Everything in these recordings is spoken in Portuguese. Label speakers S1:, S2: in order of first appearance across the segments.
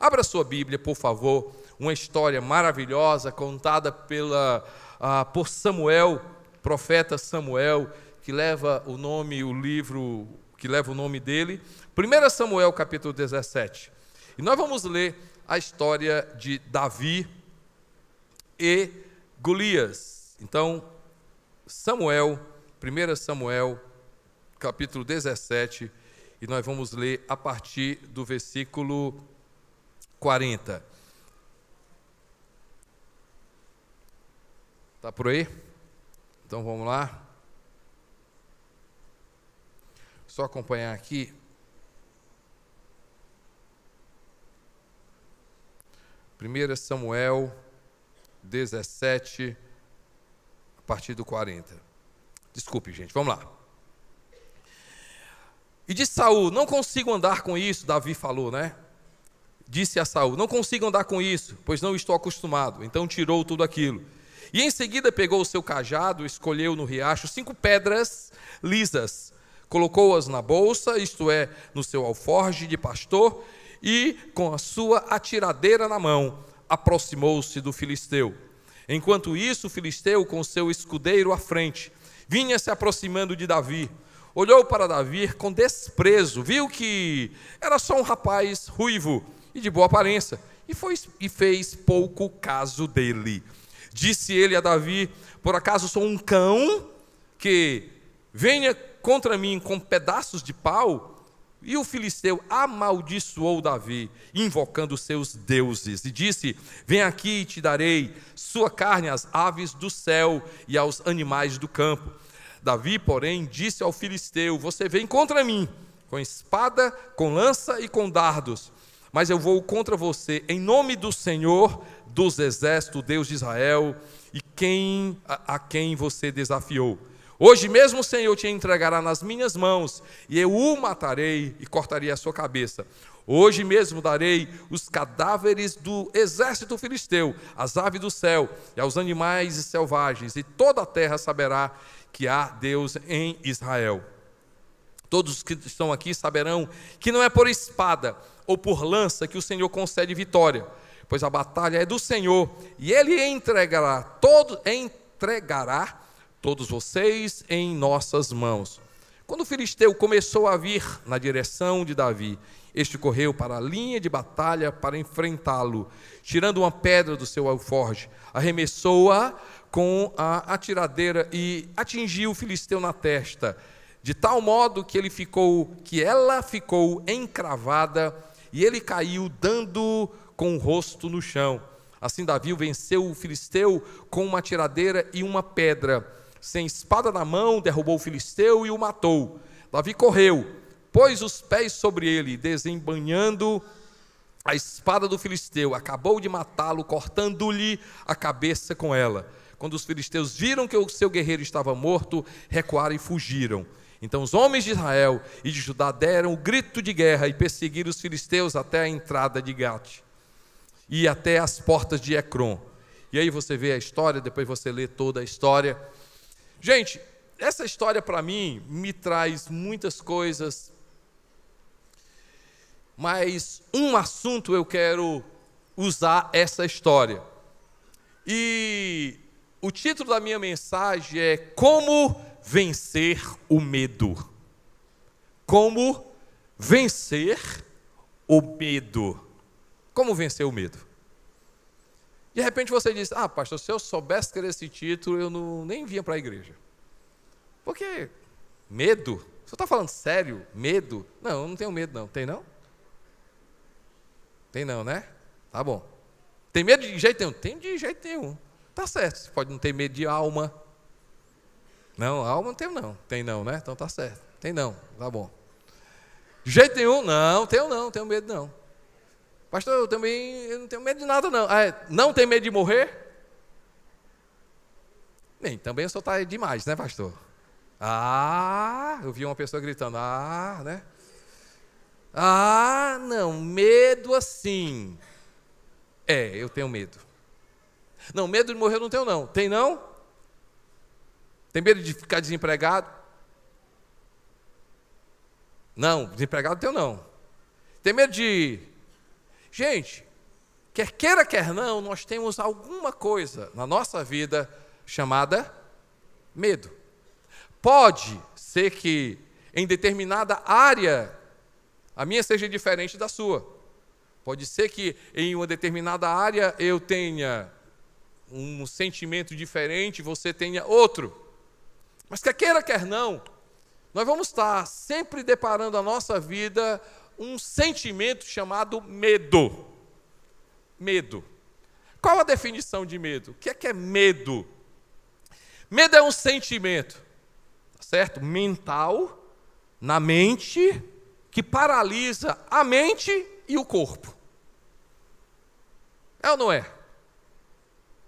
S1: Abra sua Bíblia, por favor, uma história maravilhosa contada por Samuel, profeta Samuel, que leva o nome, o livro que leva o nome dele, 1 Samuel capítulo 17. E nós vamos ler a história de Davi e Golias. Então, Samuel, 1 Samuel capítulo 17, e nós vamos ler a partir do versículo 40. Está por aí? Então vamos lá. Só acompanhar aqui. 1 Samuel 17, a partir do 40. Desculpe, gente, vamos lá. E disse Saul: não consigo andar com isso. Davi falou, né? Disse a Saul: não consigo andar com isso, pois não estou acostumado. Então tirou tudo aquilo. E em seguida pegou o seu cajado, escolheu no riacho 5 pedras lisas, colocou-as na bolsa, isto é, no seu alforje de pastor, e com a sua atiradeira na mão, aproximou-se do filisteu. Enquanto isso, o filisteu, com seu escudeiro à frente, vinha se aproximando de Davi. Olhou para Davi com desprezo, viu que era só um rapaz ruivo e de boa aparência, e fez pouco caso dele. Disse ele a Davi: por acaso sou um cão que venha contra mim com pedaços de pau? E o filisteu amaldiçoou Davi, invocando seus deuses, e disse: vem aqui e te darei sua carne às aves do céu e aos animais do campo. Davi, porém, disse ao filisteu: você vem contra mim com espada, com lança e com dardos, mas eu vou contra você em nome do Senhor dos exércitos, Deus de Israel, e a quem você desafiou. Hoje mesmo o Senhor te entregará nas minhas mãos, e eu o matarei e cortarei a sua cabeça. Hoje mesmo darei os cadáveres do exército filisteu, às aves do céu e aos animais selvagens, e toda a terra saberá que há Deus em Israel. Todos os que estão aqui saberão que não é por espada ou por lança que o Senhor concede vitória, pois a batalha é do Senhor, e Ele entregará todos vocês em nossas mãos. Quando o filisteu começou a vir na direção de Davi, este correu para a linha de batalha para enfrentá-lo, tirando uma pedra do seu alforje, arremessou-a com a atiradeira e atingiu o filisteu na testa, de tal modo que ela ficou encravada, e ele caiu dando com o rosto no chão. Assim Davi venceu o filisteu com uma atiradeira e uma pedra. Sem espada na mão, derrubou o filisteu e o matou. Davi correu, pôs os pés sobre ele, desembainhando a espada do filisteu, acabou de matá-lo, cortando-lhe a cabeça com ela. Quando os filisteus viram que o seu guerreiro estava morto, recuaram e fugiram. Então os homens de Israel e de Judá deram o grito de guerra e perseguiram os filisteus até a entrada de Gate e até as portas de Ecrom. E aí você vê a história, depois você lê toda a história. Gente, essa história para mim me traz muitas coisas, mas um assunto eu quero usar essa história. E o título da minha mensagem é Como Vencer o Medo. Como vencer o medo. Como vencer o medo? De repente você diz: ah, pastor, se eu soubesse que era esse título, eu nem vinha para a igreja. Porque medo? Você está falando sério? Medo? Não, eu não tenho medo não. Tem não? Tem não, né? Tá bom. Tem medo de jeito nenhum? Tem de jeito nenhum. Tá certo, você pode não ter medo de alma. Não, alma não tem não. Tem não, né? Então tá certo. Tem não, tá bom. De jeito nenhum? Não, tenho medo não. Pastor, eu não tenho medo de nada não. Não tem medo de morrer? Nem, também o senhor está demais, né, pastor? Eu vi uma pessoa gritando, né? Não, medo assim. Eu tenho medo. Não, medo de morrer eu não tenho não. Tem não? Tem medo de ficar desempregado? Não, desempregado não tenho não. Tem medo de Gente, quer queira, quer não, nós temos alguma coisa na nossa vida chamada medo. Pode ser que em determinada área a minha seja diferente da sua. Pode ser que em uma determinada área eu tenha um sentimento diferente, você tenha outro. Mas quer queira, quer não, nós vamos estar sempre deparando a nossa vida um sentimento chamado medo. Medo. Qual a definição de medo? O que é medo? Medo é um sentimento, certo? Mental, na mente, que paralisa a mente e o corpo. É ou não é?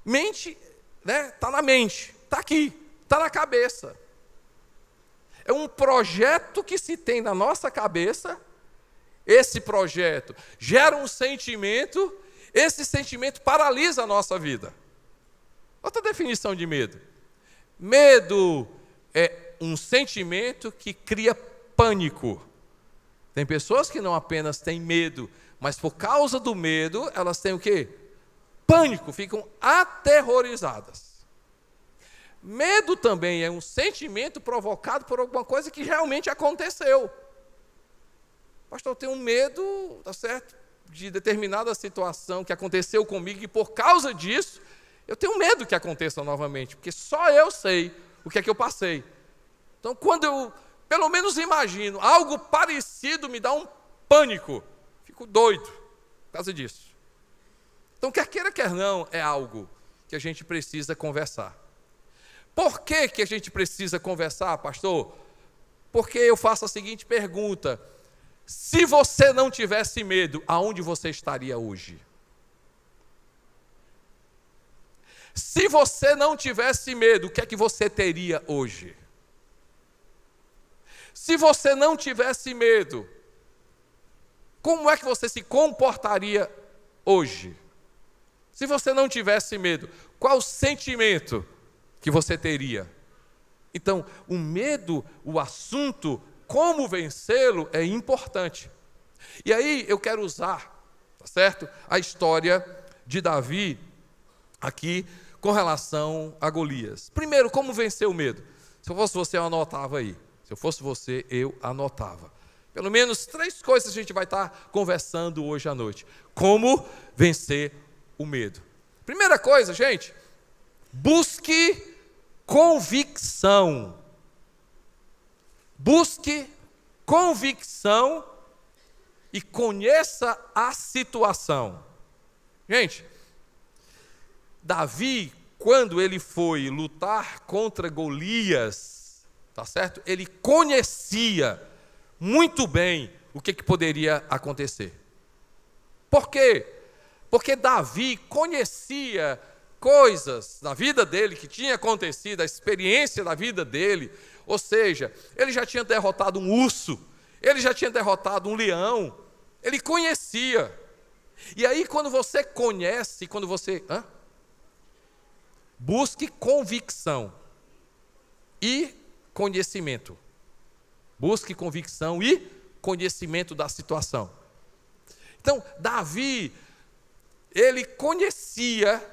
S1: Mente, né? Está na mente, está aqui, está na cabeça. É um projeto que se tem na nossa cabeça. Esse projeto gera um sentimento, esse sentimento paralisa a nossa vida. Outra definição de medo. Medo é um sentimento que cria pânico. Tem pessoas que não apenas têm medo, mas por causa do medo, elas têm o quê? Pânico, ficam aterrorizadas. Medo também é um sentimento provocado por alguma coisa que realmente aconteceu. Pastor, eu tenho medo, tá certo, de determinada situação que aconteceu comigo e por causa disso, eu tenho medo que aconteça novamente, porque só eu sei o que é que eu passei. Então, quando eu, pelo menos imagino, algo parecido me dá um pânico, fico doido por causa disso. Então, quer queira, quer não, é algo que a gente precisa conversar. Por que que a gente precisa conversar, pastor? Porque eu faço a seguinte pergunta: se você não tivesse medo, aonde você estaria hoje? Se você não tivesse medo, o que é que você teria hoje? Se você não tivesse medo, como é que você se comportaria hoje? Se você não tivesse medo, qual o sentimento que você teria? Então, o medo, o assunto, como vencê-lo é importante. E aí eu quero usar, tá certo? A história de Davi aqui com relação a Golias. Primeiro, como vencer o medo? Se eu fosse você, eu anotava aí. Se eu fosse você, eu anotava. Pelo menos 3 coisas a gente vai estar conversando hoje à noite. Como vencer o medo. Primeira coisa, gente, busque convicção. Busque convicção e conheça a situação. Gente, Davi, quando ele foi lutar contra Golias, tá certo? Ele conhecia muito bem o que poderia acontecer. Por quê? Porque Davi conhecia coisas da vida dele que tinha acontecido, a experiência da vida dele. Ou seja, ele já tinha derrotado um urso, ele já tinha derrotado um leão, ele conhecia. E aí, quando você conhece, quando você... busque convicção e conhecimento. Busque convicção e conhecimento da situação. Então, Davi, ele conhecia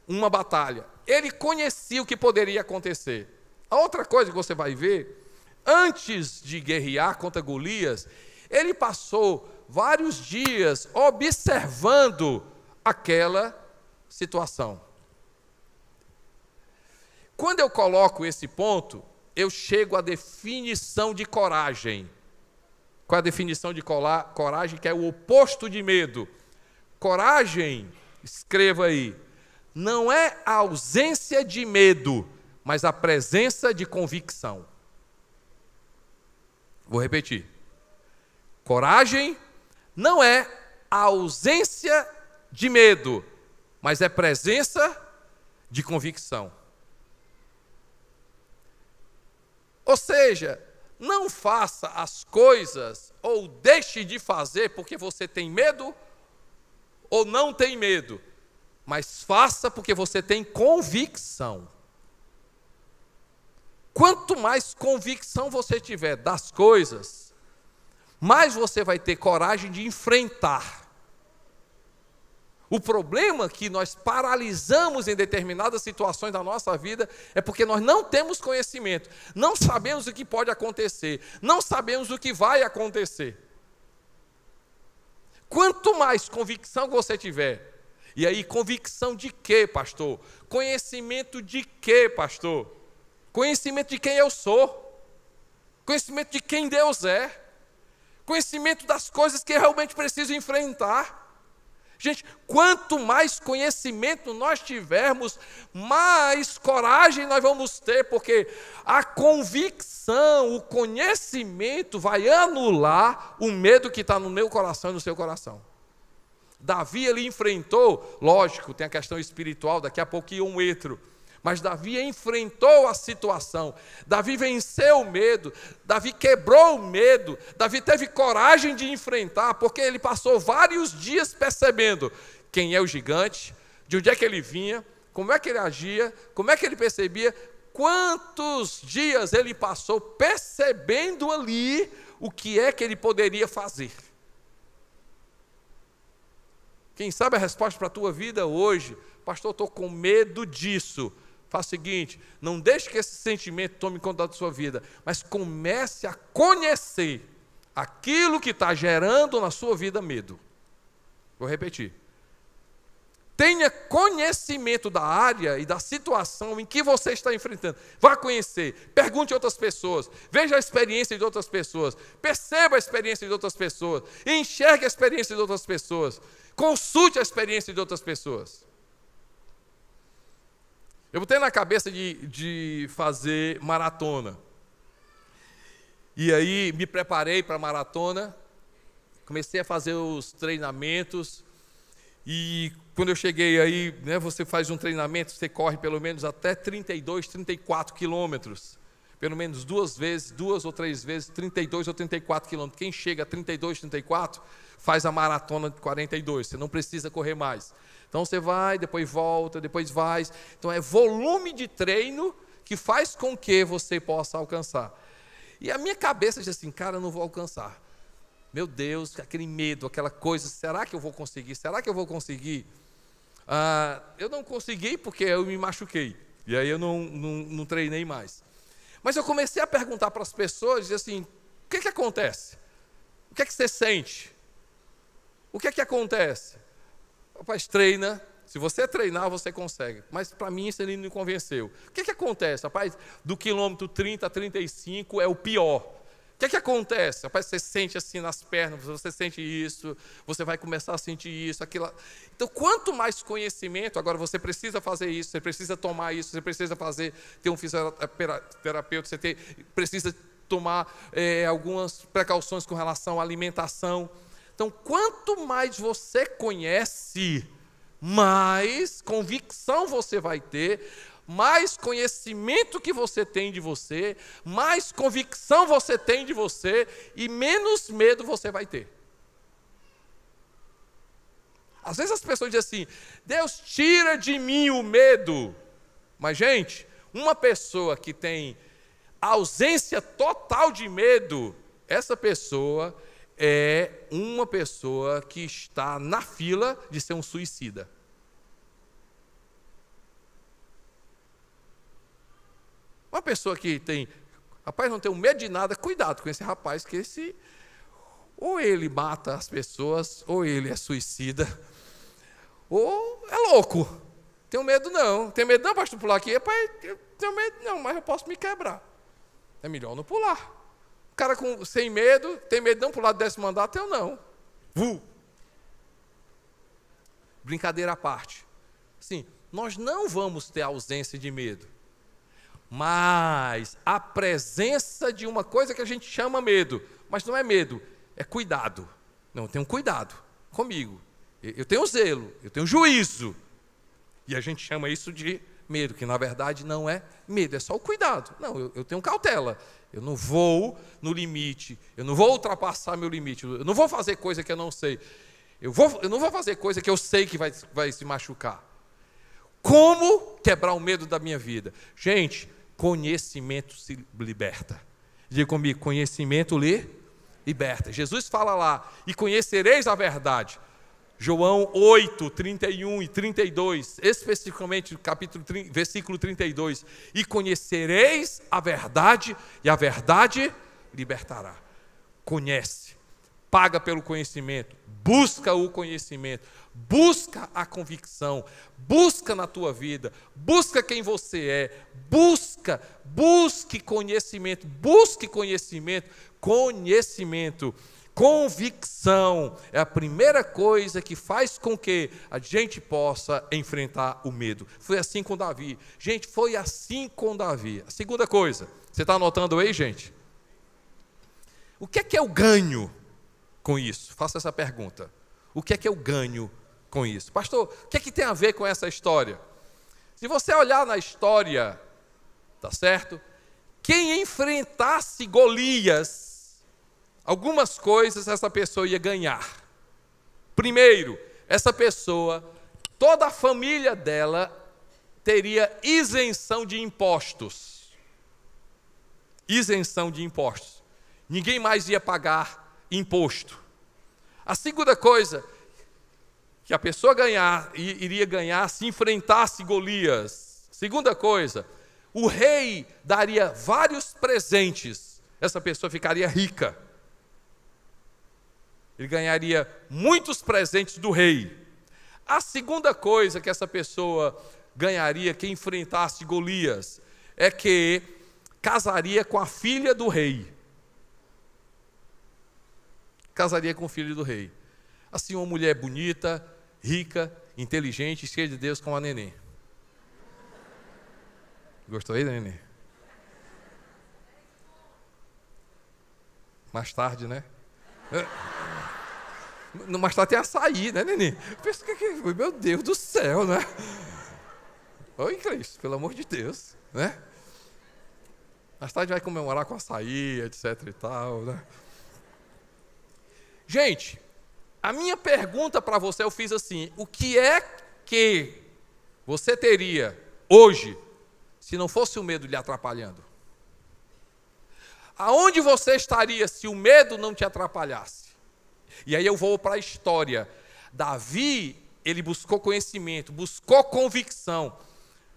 S1: uma batalha, ele conhecia o que poderia acontecer. A outra coisa que você vai ver, antes de guerrear contra Golias, ele passou vários dias observando aquela situação. Quando eu coloco esse ponto, eu chego à definição de coragem. Qual é a definição de coragem? Que é o oposto de medo. Coragem, escreva aí, não é a ausência de medo, mas a presença de convicção. Vou repetir. Coragem não é a ausência de medo, mas é presença de convicção. Ou seja, não faça as coisas ou deixe de fazer porque você tem medo ou não tem medo, mas faça porque você tem convicção. Quanto mais convicção você tiver das coisas, mais você vai ter coragem de enfrentar. O problema que nós paralisamos em determinadas situações da nossa vida é porque nós não temos conhecimento, não sabemos o que pode acontecer, não sabemos o que vai acontecer. Quanto mais convicção você tiver, e aí convicção de quê, pastor? Conhecimento de quê, pastor? Conhecimento de quem eu sou, conhecimento de quem Deus é, conhecimento das coisas que eu realmente preciso enfrentar. Gente, quanto mais conhecimento nós tivermos, mais coragem nós vamos ter, porque a convicção, o conhecimento vai anular o medo que está no meu coração e no seu coração. Davi, ele enfrentou, lógico, tem a questão espiritual, daqui a pouquinho eu entro, mas Davi enfrentou a situação, Davi venceu o medo, Davi quebrou o medo, Davi teve coragem de enfrentar, porque ele passou vários dias percebendo quem é o gigante, de onde é que ele vinha, como é que ele agia, como é que ele percebia, quantos dias ele passou percebendo ali o que é que ele poderia fazer. Quem sabe a resposta para a tua vida hoje, pastor, eu estou com medo disso. Faça o seguinte, não deixe que esse sentimento tome conta da sua vida, mas comece a conhecer aquilo que está gerando na sua vida medo. Vou repetir. Tenha conhecimento da área e da situação em que você está enfrentando. Vá conhecer, pergunte a outras pessoas, veja a experiência de outras pessoas, perceba a experiência de outras pessoas, enxergue a experiência de outras pessoas, consulte a experiência de outras pessoas. Eu botei na cabeça de fazer maratona. E aí me preparei para a maratona, comecei a fazer os treinamentos. E quando eu cheguei aí, né, você faz um treinamento, você corre pelo menos até 32, 34 quilômetros. Pelo menos 2 ou 3 vezes, 32 ou 34 quilômetros. Quem chega a 32, 34, faz a maratona de 42. Você não precisa correr mais. Então você vai, depois volta, depois vai. Então é volume de treino que faz com que você possa alcançar. E a minha cabeça diz assim, cara, eu não vou alcançar. Meu Deus, aquele medo, aquela coisa, será que eu vou conseguir? Será que eu vou conseguir? Eu não consegui porque eu me machuquei. E aí eu não treinei mais. Mas eu comecei a perguntar para as pessoas, dizer assim, o que acontece? O que é que você sente? O que é que acontece? Rapaz, treina. Se você treinar, você consegue. Mas para mim isso ele não me convenceu. O que é que acontece? Rapaz, do quilômetro 30 a 35 é o pior. O que é que acontece? Rapaz, você sente assim nas pernas, você sente isso, você vai começar a sentir isso, aquilo. Então, quanto mais conhecimento, agora você precisa fazer isso, você precisa tomar isso, você precisa ter um fisioterapeuta, você precisa tomar algumas precauções com relação à alimentação. Então, quanto mais você conhece, mais convicção você vai ter, mais conhecimento que você tem de você, mais convicção você tem de você e menos medo você vai ter. Às vezes as pessoas dizem assim, Deus tira de mim o medo. Mas, gente, uma pessoa que tem ausência total de medo, essa pessoa é uma pessoa que está na fila de ser um suicida. Uma pessoa que tem, rapaz, não tem medo de nada, cuidado com esse rapaz, que ou ele mata as pessoas, ou ele é suicida, ou é louco. Tenho medo não. Tem medo não, pastor, pular aqui? Rapaz, eu tenho medo não, mas eu posso me quebrar. É melhor não pular. O cara sem medo, tem medo não pular do 10º andar, eu não. Brincadeira à parte. Sim, nós não vamos ter ausência de medo. Mas a presença de uma coisa que a gente chama medo, mas não é medo, é cuidado. Não, eu tenho cuidado comigo. Eu tenho zelo, eu tenho juízo. E a gente chama isso de medo, que na verdade não é medo, é só o cuidado. Não, eu tenho cautela. Eu não vou no limite, eu não vou ultrapassar meu limite, eu não vou fazer coisa que eu não sei. Eu não vou fazer coisa que eu sei que vai se machucar. Como quebrar o medo da minha vida? Gente, conhecimento se liberta. Diga comigo, conhecimento liberta. Jesus fala lá, e conhecereis a verdade. João 8, 31 e 32, especificamente versículo 32. E conhecereis a verdade, e a verdade libertará. Conhece, paga pelo conhecimento, busca o conhecimento, busca a convicção, busca na tua vida, busca quem você é, busque conhecimento, convicção é a primeira coisa que faz com que a gente possa enfrentar o medo. Foi assim com Davi. Gente, foi assim com Davi. A segunda coisa, você está anotando aí, gente? O que é eu ganho com isso? Faça essa pergunta. O que é eu ganho com isso? Pastor, o que tem a ver com essa história? Se você olhar na história, tá certo? Quem enfrentasse Golias, algumas coisas essa pessoa ia ganhar. Primeiro, essa pessoa, toda a família dela teria isenção de impostos. Isenção de impostos. Ninguém mais ia pagar imposto. A segunda coisa que a pessoa iria ganhar se enfrentasse Golias. Segunda coisa, o rei daria vários presentes. Essa pessoa ficaria rica. Ele ganharia muitos presentes do rei. A segunda coisa que essa pessoa ganharia, que enfrentasse Golias, é que casaria com a filha do rei. Casaria com o filho do rei. Assim, uma mulher bonita, rica, inteligente, cheia de Deus, como a Nenê. Gostou aí, Nenê? Mais tarde, né? Mais tarde tem açaí, né, Nenê? Pensa que foi, meu Deus do céu, né? Oi, Cristo, pelo amor de Deus, né? Mais tarde vai comemorar com açaí, etc e tal, né? Gente, a minha pergunta para você, eu fiz assim: o que é que você teria hoje se não fosse o medo lhe atrapalhando? Aonde você estaria se o medo não te atrapalhasse? E aí eu vou para a história. Davi, ele buscou conhecimento, buscou convicção,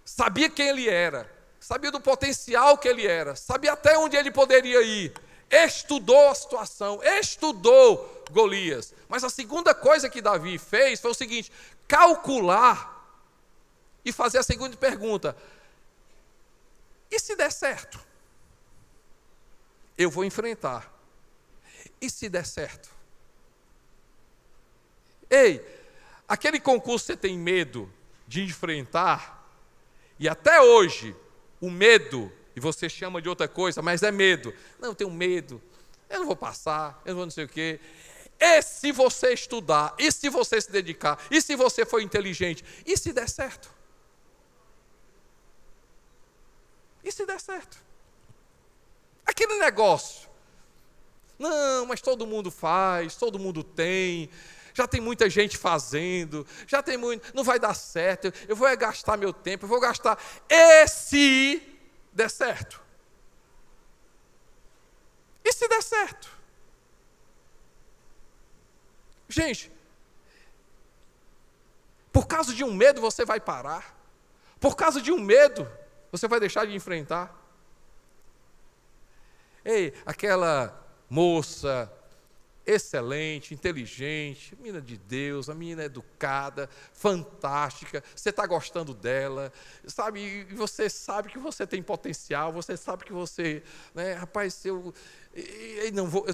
S1: sabia quem ele era, sabia do potencial que ele era, sabia até onde ele poderia ir, estudou a situação, estudou Golias. Mas a segunda coisa que Davi fez foi o seguinte: calcular e fazer a seguinte pergunta: e se der certo? Eu vou enfrentar. E se der certo? Ei, aquele concurso que você tem medo de enfrentar, e até hoje o medo, e você chama de outra coisa, mas é medo. Não, eu tenho medo, eu não vou passar, eu não vou não sei o quê. E se você estudar, e se você se dedicar, e se você for inteligente, e se der certo? E se der certo? Aquele negócio. Não, mas todo mundo faz, todo mundo tem, já tem muita gente fazendo, já tem muito, não vai dar certo, eu vou gastar meu tempo, eu vou gastar. E se der certo? E se der certo? Gente, por causa de um medo você vai parar? Por causa de um medo você vai deixar de enfrentar? Ei, aquela moça excelente, inteligente, menina de Deus, a menina educada, fantástica, você está gostando dela, sabe, e você sabe que você tem potencial, você sabe que você, né, rapaz, eu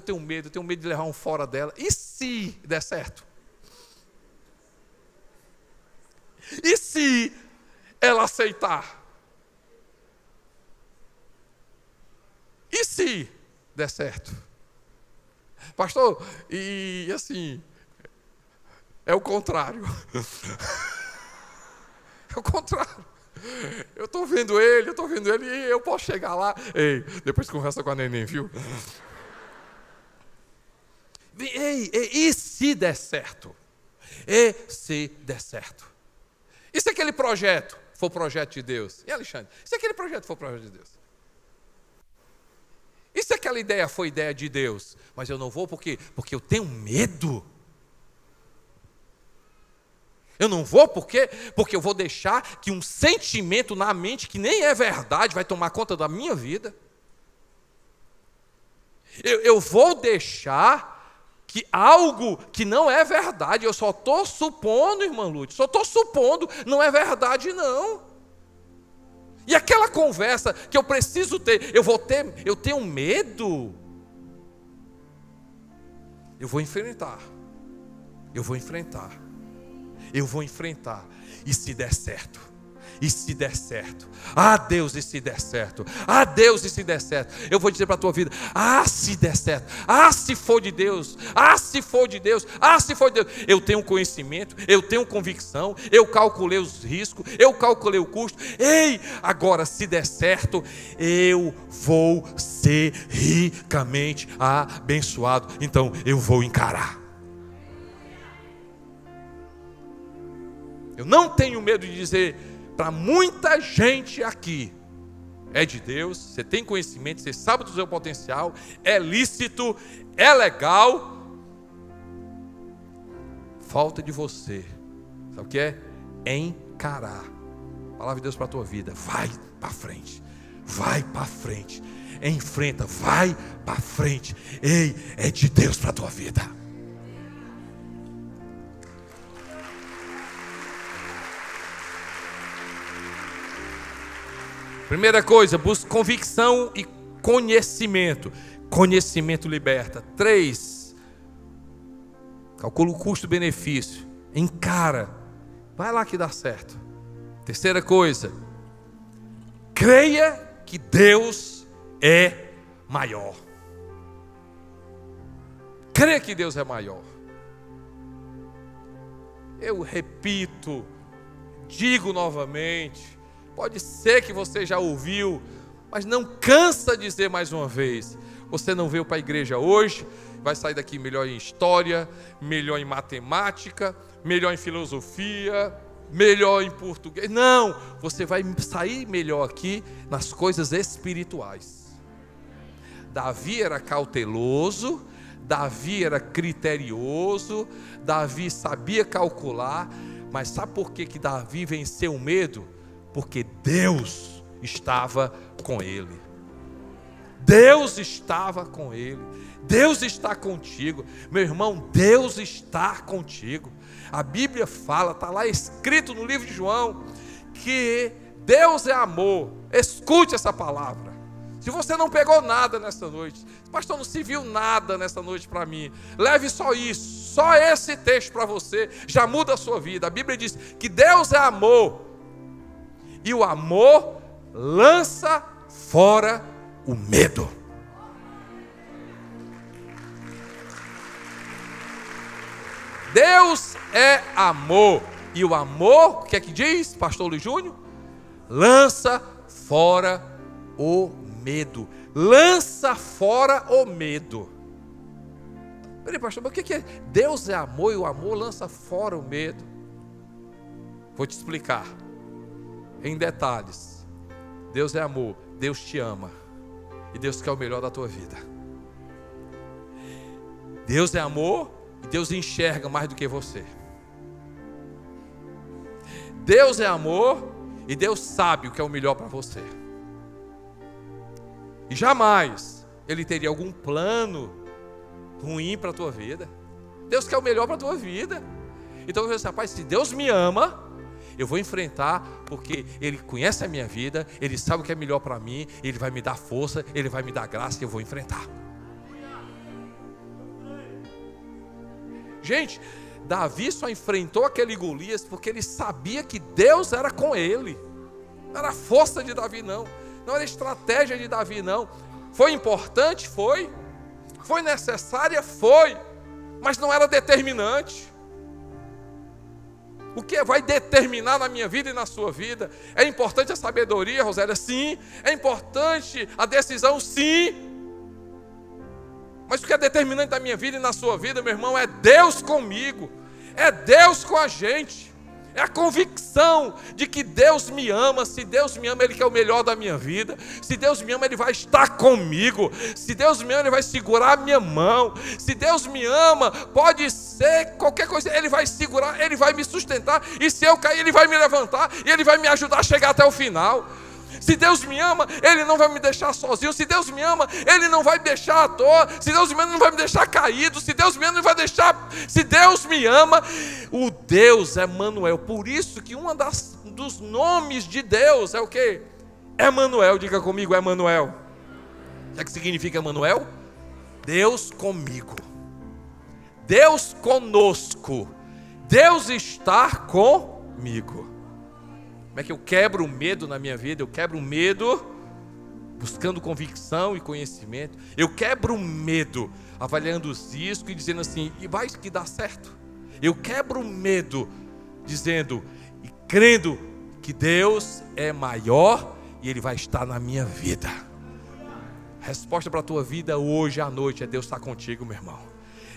S1: tenho medo de levar um fora dela. E se der certo? E se ela aceitar? E se der certo? Pastor, e assim, é o contrário. É o contrário. Eu estou vendo ele e eu posso chegar lá. Ei, depois conversa com a neném, viu? Ei, e se der certo? E se der certo? E se aquele projeto for projeto de Deus? E Alexandre, e se aquele projeto for projeto de Deus? E se aquela ideia foi ideia de Deus? Mas eu não vou porque eu tenho medo. Eu não vou por quê? Porque eu vou deixar que um sentimento na mente que nem é verdade vai tomar conta da minha vida. Eu vou deixar que algo que não é verdade, eu só estou supondo, irmã Lúcia, só estou supondo, não é verdade não. E aquela conversa que eu preciso ter, eu tenho medo. Eu vou enfrentar. E se der certo? E se der certo? Ah, Deus, e se der certo? Ah, Deus, e se der certo? Eu vou dizer para a tua vida: ah, se der certo? Ah, se for de Deus? Ah, se for de Deus? Ah, se for de Deus? Eu tenho conhecimento, eu tenho convicção, eu calculei os riscos, eu calculei o custo. Ei, agora se der certo, eu vou ser ricamente abençoado. Então eu vou encarar. Eu não tenho medo de dizer para muita gente aqui: é de Deus, você tem conhecimento, você sabe do seu potencial, é lícito, é legal. Falta de você, sabe o que é? Encarar. Palavra de Deus para a tua vida: vai para frente, enfrenta, vai para frente. Ei, é de Deus para a tua vida. Primeira coisa, busque convicção e conhecimento. Conhecimento liberta. 3, calcula o custo-benefício. Encara. Vai lá que dá certo. Terceira coisa, creia que Deus é maior. Creia que Deus é maior. Eu repito, digo novamente. Pode ser que você já ouviu, mas não cansa de dizer mais uma vez. Você não veio para a igreja hoje, vai sair daqui melhor em história, melhor em matemática, melhor em filosofia, melhor em português. Não, você vai sair melhor aqui nas coisas espirituais. Davi era cauteloso, Davi era criterioso, Davi sabia calcular, mas sabe por que Davi venceu o medo? Porque Deus estava com ele. Deus estava com ele. Deus está contigo. Meu irmão, Deus está contigo. A Bíblia fala, está lá escrito no livro de João, que Deus é amor. Escute essa palavra. Se você não pegou nada nessa noite, pastor, não se viu nada nessa noite para mim, leve só isso, só esse texto para você, já muda a sua vida. A Bíblia diz que Deus é amor. E o amor lança fora o medo. Deus é amor. E o amor, o que é que diz, pastor Luiz Júnior? Lança fora o medo. Lança fora o medo. Peraí, pastor, mas o que é? Deus é amor e o amor lança fora o medo. Vou te explicar. Em detalhes. Deus é amor, Deus te ama e Deus quer o melhor da tua vida. Deus é amor e Deus enxerga mais do que você. Deus é amor e Deus sabe o que é o melhor para você. E jamais Ele teria algum plano ruim para a tua vida. Deus quer o melhor para a tua vida. Então você diz: rapaz, se Deus me ama, eu vou enfrentar, porque Ele conhece a minha vida, Ele sabe o que é melhor para mim, Ele vai me dar força, Ele vai me dar graça e eu vou enfrentar. Gente, Davi só enfrentou aquele Golias porque ele sabia que Deus era com ele. Não era a força de Davi não, não era a estratégia de Davi não. Foi importante? Foi. Foi necessária? Foi. Mas não era determinante. O que vai determinar na minha vida e na sua vida? É importante a sabedoria, Rosélia? Sim. É importante a decisão? Sim. Mas o que é determinante na minha vida e na sua vida, meu irmão, é Deus comigo. É Deus com a gente. É a convicção de que Deus me ama. Se Deus me ama, Ele quer o melhor da minha vida. Se Deus me ama, Ele vai estar comigo. Se Deus me ama, Ele vai segurar a minha mão. Se Deus me ama, pode ser qualquer coisa, Ele vai segurar, Ele vai me sustentar. E se eu cair, Ele vai me levantar e Ele vai me ajudar a chegar até o final. Se Deus me ama, Ele não vai me deixar sozinho. Se Deus me ama, Ele não vai me deixar à toa. Se Deus me ama, Ele não vai me deixar caído. Se Deus me ama, Ele não vai deixar. Se Deus me ama, o Deus é Emanuel. Por isso que dos nomes de Deus é o quê? Emanuel. Diga comigo, Emanuel. O que significa Emanuel? Deus comigo. Deus conosco. Deus está comigo. Como é que eu quebro o medo na minha vida? Eu quebro o medo buscando convicção e conhecimento. Eu quebro o medo avaliando os riscos e dizendo assim, e vai que dá certo. Eu quebro o medo dizendo e crendo que Deus é maior e Ele vai estar na minha vida. A resposta para a tua vida hoje à noite é: Deus está contigo, meu irmão.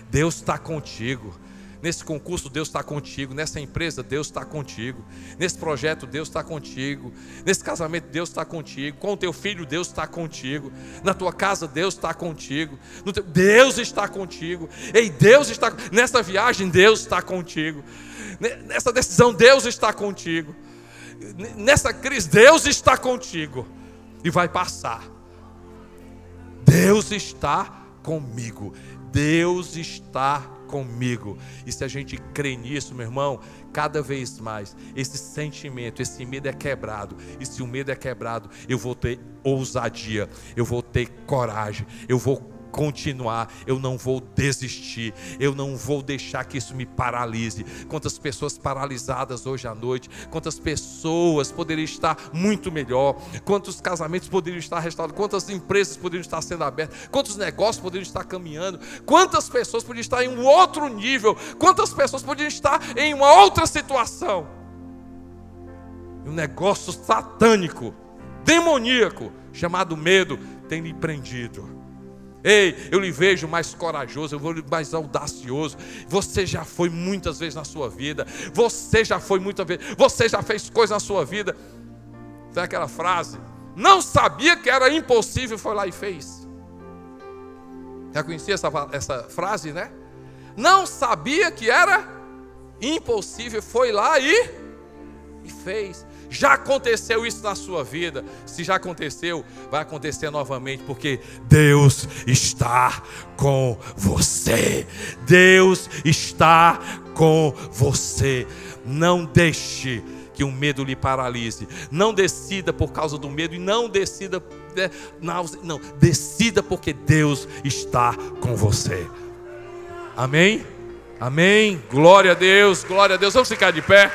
S1: Deus está contigo. Nesse concurso, Deus está contigo. Nessa empresa, Deus está contigo. Nesse projeto, Deus está contigo. Nesse casamento, Deus está contigo. Com o teu filho, Deus está contigo. Na tua casa, Deus está contigo. Deus está contigo. Ei, Deus está. Nessa viagem, Deus está contigo. Nessa decisão, Deus está contigo. Nessa crise, Deus está contigo. E vai passar. Deus está comigo. Deus está comigo. E se a gente crê nisso, meu irmão, cada vez mais esse sentimento, esse medo é quebrado. E se o medo é quebrado, eu vou ter ousadia, eu vou ter coragem, eu vou continuar, eu não vou desistir, eu não vou deixar que isso me paralise. Quantas pessoas paralisadas hoje à noite, quantas pessoas poderiam estar muito melhor, quantos casamentos poderiam estar restaurados, quantas empresas poderiam estar sendo abertas, quantos negócios poderiam estar caminhando, quantas pessoas poderiam estar em um outro nível, quantas pessoas poderiam estar em uma outra situação. Um negócio satânico, demoníaco, chamado medo, tem lhe prendido. Ei, eu lhe vejo mais corajoso, eu vou mais audacioso. Você já foi muitas vezes na sua vida. Você já foi muitas vezes. Você já fez coisas na sua vida. Tem aquela frase: não sabia que era impossível, foi lá e fez. Já conhecia essa frase, né? Não sabia que era impossível, foi lá e fez. Já aconteceu isso na sua vida. Se já aconteceu, vai acontecer novamente, porque Deus está com você. Deus está com você. Não deixe que o medo lhe paralise. Não decida por causa do medo e não decida, não, decida porque Deus está com você. Amém? Amém? Glória a Deus, glória a Deus. Vamos ficar de pé.